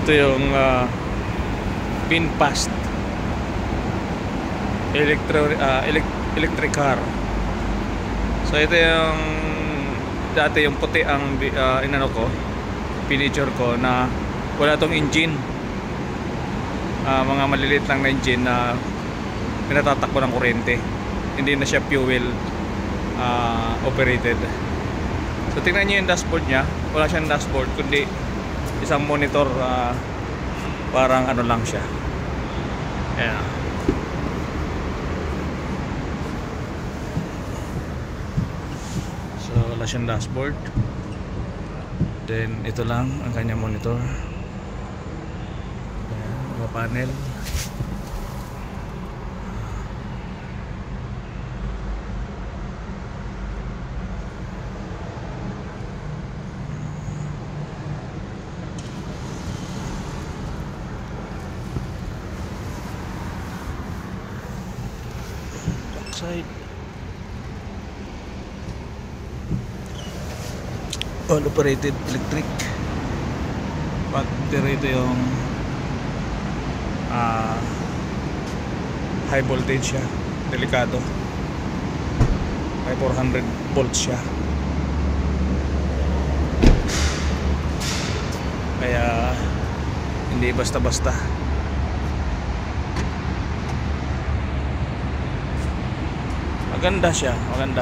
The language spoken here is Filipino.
Ito yung VinFast electric car. So ito yung dati yung puti ang inano ko, pinicture ko na wala tong engine. Mga maliliit lang na engine na pinatatakbo ng kuryente. Hindi na siya fuel operated. So tingnan niyo yung dashboard niya. Wala siyang dashboard kundi isang monitor, parang ano lang siya. Ayan. So wala siyang dashboard. Then ito lang ang kanyang monitor. Ayan, mga panel. Side. All operated electric. Battery ito yung high voltage siya, delikado. May 400 volts siya. Kaya hindi basta-basta. Maganda siya, maganda.